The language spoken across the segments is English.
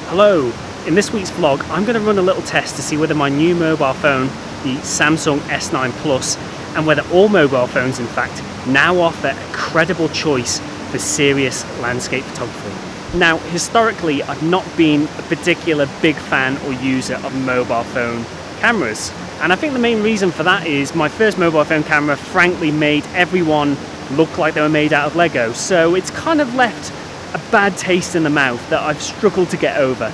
Hello, in this week's vlog I'm going to run a little test to see whether my new mobile phone, the Samsung S9 Plus, and whether all mobile phones in fact now offer a credible choice for serious landscape photography. Now historically I've not been a particular big fan or user of mobile phone cameras, and I think the main reason for that is my first mobile phone camera frankly made everyone look like they were made out of Lego, so it's kind of left a bad taste in the mouth that I've struggled to get over.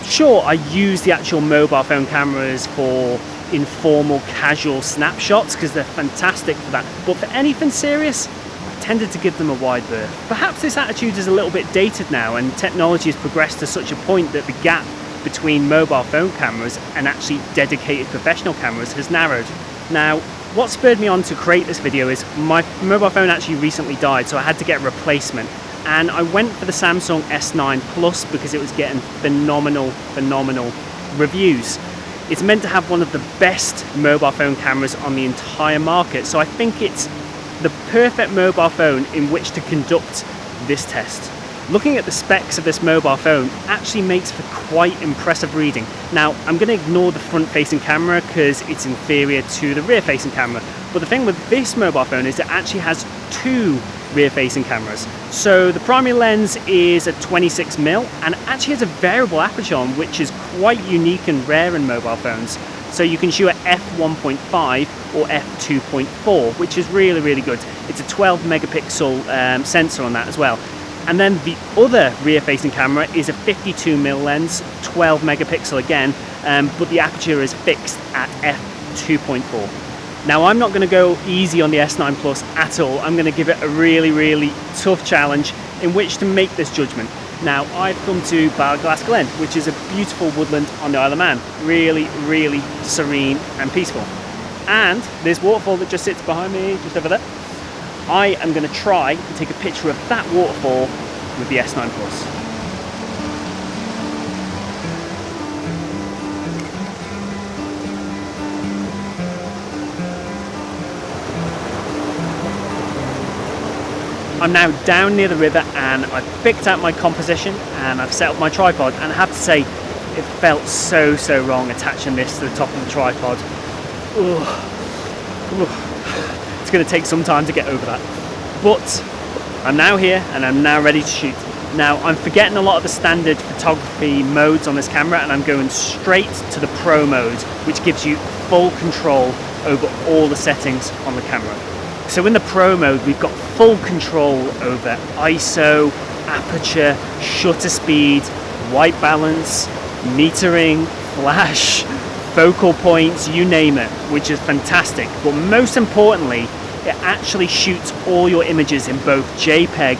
Sure, I use the actual mobile phone cameras for informal, casual snapshots because they're fantastic for that, but for anything serious, I've tended to give them a wide berth. Perhaps this attitude is a little bit dated now, and technology has progressed to such a point that the gap between mobile phone cameras and actually dedicated professional cameras has narrowed. Now, what spurred me on to create this video is my mobile phone actually recently died, so I had to get a replacement. And I went for the Samsung S9 Plus because it was getting phenomenal reviews. It's meant to have one of the best mobile phone cameras on the entire market, so I think it's the perfect mobile phone in which to conduct this test. Looking at the specs of this mobile phone actually makes for quite impressive reading. Now, I'm going to ignore the front-facing camera because it's inferior to the rear-facing camera, but the thing with this mobile phone is it actually has two rear-facing cameras. So the primary lens is a 26mm and actually has a variable aperture on, which is quite unique and rare in mobile phones. So you can shoot at f1.5 or f2.4, which is really good. It's a 12 megapixel sensor on that as well. And then the other rear-facing camera is a 52mm lens, 12 megapixel again, but the aperture is fixed at f2.4. Now, I'm not going to go easy on the S9 Plus at all. I'm going to give it a really tough challenge in which to make this judgment. Now, I've come to Barglass Glen, which is a beautiful woodland on the Isle of Man. Really serene and peaceful. And this waterfall that just sits behind me, just over there, I am going to try and take a picture of that waterfall with the S9 Plus. I'm now down near the river and I've picked out my composition and I've set up my tripod, and I have to say it felt so wrong attaching this to the top of the tripod. It's going to take some time to get over that, but I'm now here and I'm now ready to shoot. Now, I'm forgetting a lot of the standard photography modes on this camera and I'm going straight to the Pro mode, which gives you full control over all the settings on the camera. So in the Pro mode, we've got full control over ISO, aperture, shutter speed, white balance, metering, flash, focal points, you name it, which is fantastic. But most importantly, it actually shoots all your images in both JPEG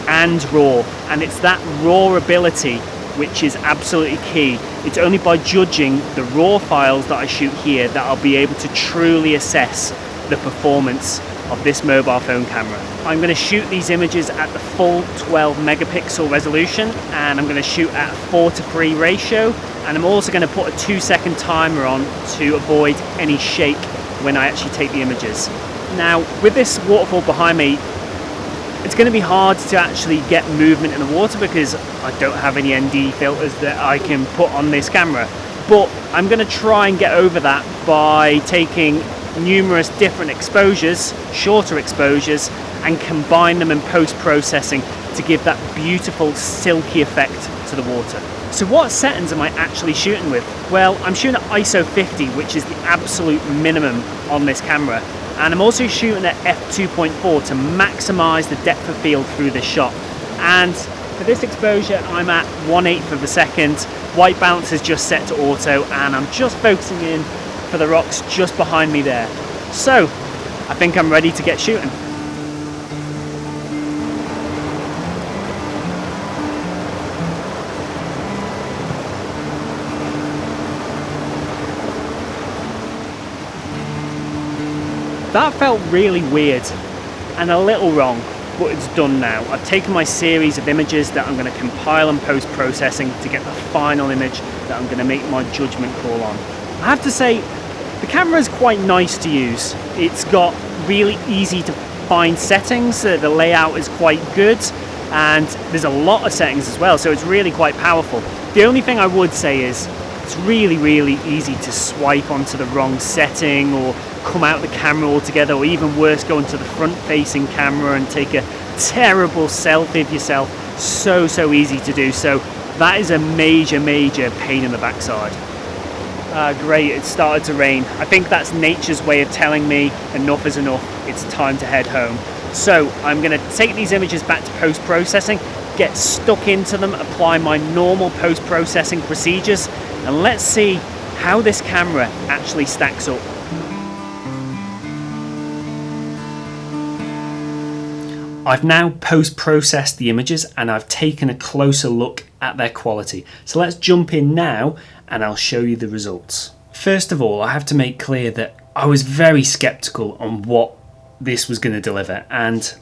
and RAW. And it's that RAW ability which is absolutely key. It's only by judging the RAW files that I shoot here that I'll be able to truly assess the performance of this mobile phone camera. I'm going to shoot these images at the full 12 megapixel resolution, and I'm going to shoot at 4:3 ratio, and I'm also going to put a 2-second timer on to avoid any shake when I actually take the images. Now, with this waterfall behind me, it's going to be hard to actually get movement in the water because I don't have any ND filters that I can put on this camera, but I'm going to try and get over that by taking numerous different exposures, shorter exposures, and combine them in post-processing to give that beautiful silky effect to the water. So what settings am I actually shooting with? Well, I'm shooting at ISO 50, which is the absolute minimum on this camera, and I'm also shooting at f2.4 to maximize the depth of field through this shot. And for this exposure, I'm at 1/8 of a second. White balance is just set to auto, and I'm just focusing in for the rocks just behind me there. So I think I'm ready to get shooting. That felt really weird and a little wrong, but it's done now. I've taken my series of images that I'm going to compile and post-processing to get the final image that I'm going to make my judgment call on. I have to say, the camera is quite nice to use. It's got really easy to find settings, the layout is quite good, and there's a lot of settings as well, so it's really quite powerful. The only thing I would say is it's really easy to swipe onto the wrong setting or come out the camera altogether, or even worse, go into the front facing camera and take a terrible selfie of yourself. So easy to do. So that is a major pain in the backside. Great, it started to rain. I think that's nature's way of telling me enough is enough, it's time to head home. So I'm going to take these images back to post-processing, get stuck into them, apply my normal post-processing procedures, and let's see how this camera actually stacks up. I've now post-processed the images and I've taken a closer look at their quality. So let's jump in now and I'll show you the results. First of all, I have to make clear that I was very skeptical on what this was going to deliver, and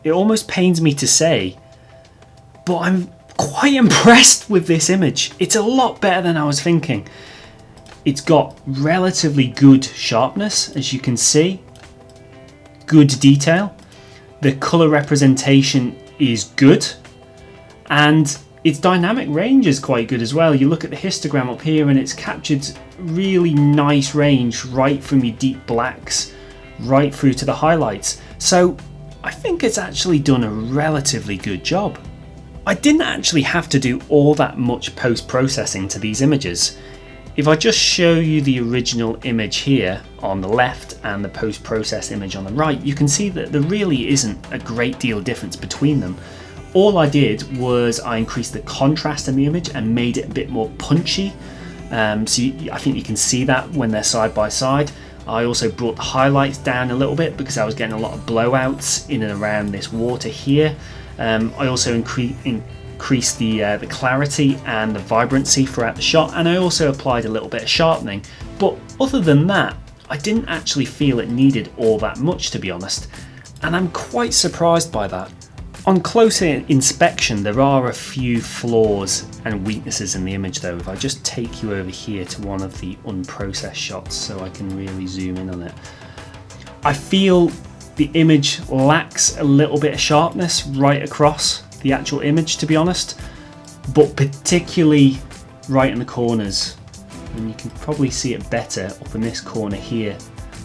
it almost pains me to say, but I'm quite impressed with this image. It's a lot better than I was thinking. It's got relatively good sharpness, as you can see, good detail. The colour representation is good, and its dynamic range is quite good as well. You look at the histogram up here and it's captured really nice range right from your deep blacks right through to the highlights. So I think it's actually done a relatively good job. I didn't actually have to do all that much post-processing to these images. If I just show you the original image here on the left and the post-process image on the right, you can see that there really isn't a great deal of difference between them. All I did was I increased the contrast in the image and made it a bit more punchy. I think you can see that when they're side by side. I also brought the highlights down a little bit because I was getting a lot of blowouts in and around this water here. I also increased the clarity and the vibrancy throughout the shot, and I also applied a little bit of sharpening. But other than that, I didn't actually feel it needed all that much, to be honest, and I'm quite surprised by that. On closer inspection, there are a few flaws and weaknesses in the image though. If I just take you over here to one of the unprocessed shots so I can really zoom in on it, I feel the image lacks a little bit of sharpness right across the actual image, to be honest, but particularly right in the corners, and you can probably see it better up in this corner here.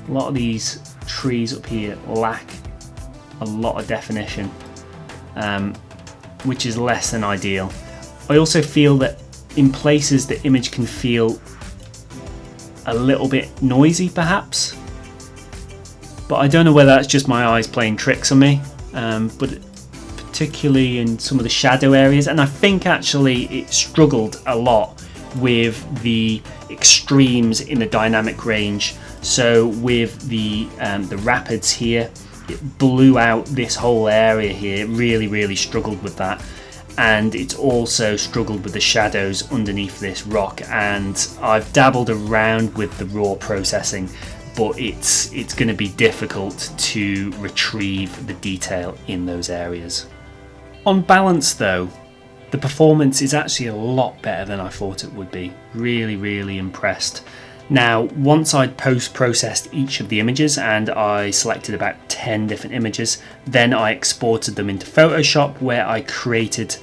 A lot of these trees up here lack a lot of definition, which is less than ideal. I also feel that in places the image can feel a little bit noisy perhaps, but I don't know whether that's just my eyes playing tricks on me, but particularly in some of the shadow areas, and I think actually it struggled a lot with the extremes in the dynamic range. So with the rapids here, it blew out this whole area here. It really struggled with that, and it's also struggled with the shadows underneath this rock, and I've dabbled around with the raw processing, but it's going to be difficult to retrieve the detail in those areas. On balance though, the performance is actually a lot better than I thought it would be. Really impressed. Now, once I'd post-processed each of the images and I selected about 10 different images, then I exported them into Photoshop, where I created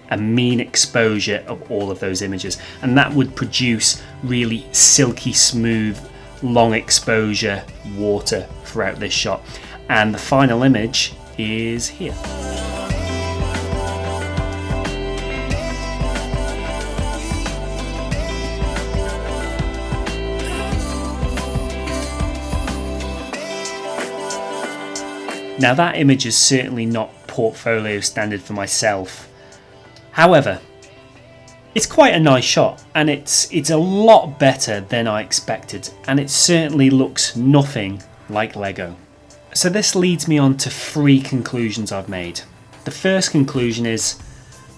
a mean exposure of all of those images, and that would produce really silky smooth long exposure water throughout this shot, and the final image is here. Now that image is certainly not portfolio standard for myself. However, it's quite a nice shot, and it's a lot better than I expected, and it certainly looks nothing like Lego. So this leads me on to 3 conclusions I've made. The first conclusion is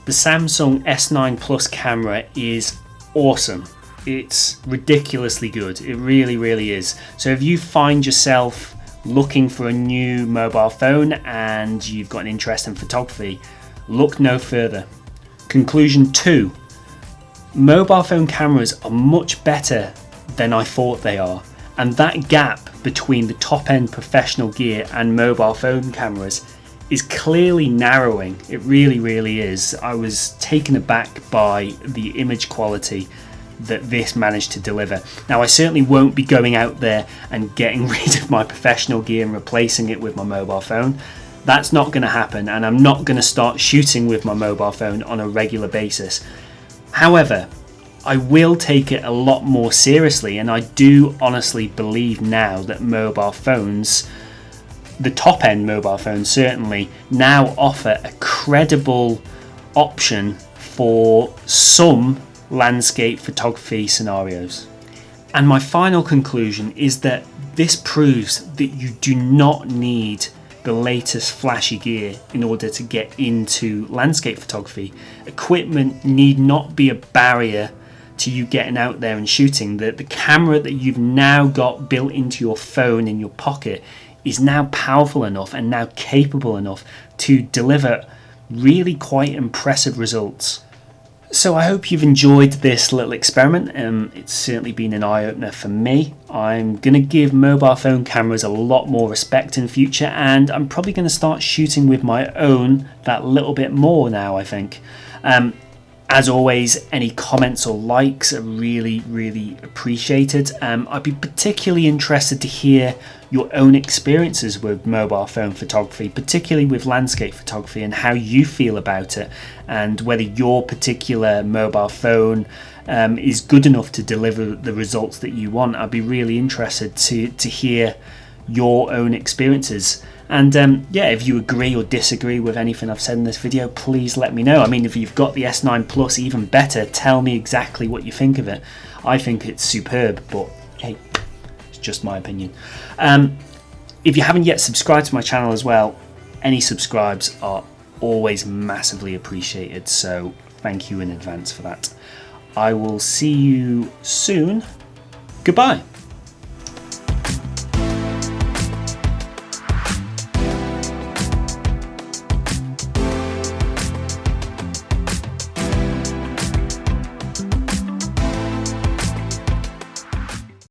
the Samsung S9 Plus camera is awesome. It's ridiculously good. It really is. So if you find yourself looking for a new mobile phone and you've got an interest in photography, look no further. Conclusion 2, mobile phone cameras are much better than I thought they are, and that gap between the top end professional gear and mobile phone cameras is clearly narrowing. It really is. I was taken aback by the image quality that this managed to deliver. Now, I certainly won't be going out there and getting rid of my professional gear and replacing it with my mobile phone. That's not going to happen, and I'm not going to start shooting with my mobile phone on a regular basis. However, I will take it a lot more seriously, and I do honestly believe now that mobile phones, the top end mobile phones certainly, now offer a credible option for some landscape photography scenarios. And my final conclusion is that this proves that you do not need the latest flashy gear in order to get into landscape photography. Equipment need not be a barrier to you getting out there and shooting. The camera that you've now got built into your phone in your pocket is now powerful enough and now capable enough to deliver really quite impressive results. So I hope you've enjoyed this little experiment. It's certainly been an eye-opener for me. I'm going to give mobile phone cameras a lot more respect in future, and I'm probably going to start shooting with my own that little bit more now, I think. As always, any comments or likes are really appreciated. I'd be particularly interested to hear your own experiences with mobile phone photography, particularly with landscape photography, and how you feel about it, and whether your particular mobile phone is good enough to deliver the results that you want. I'd be really interested to hear your own experiences. And yeah, if you agree or disagree with anything I've said in this video, please let me know. I mean, if you've got the S9 Plus, even better, tell me exactly what you think of it. I think it's superb, but hey, it's just my opinion. If you haven't yet subscribed to my channel as well, any subscribes are always massively appreciated, so thank you in advance for that. I will see you soon. Goodbye.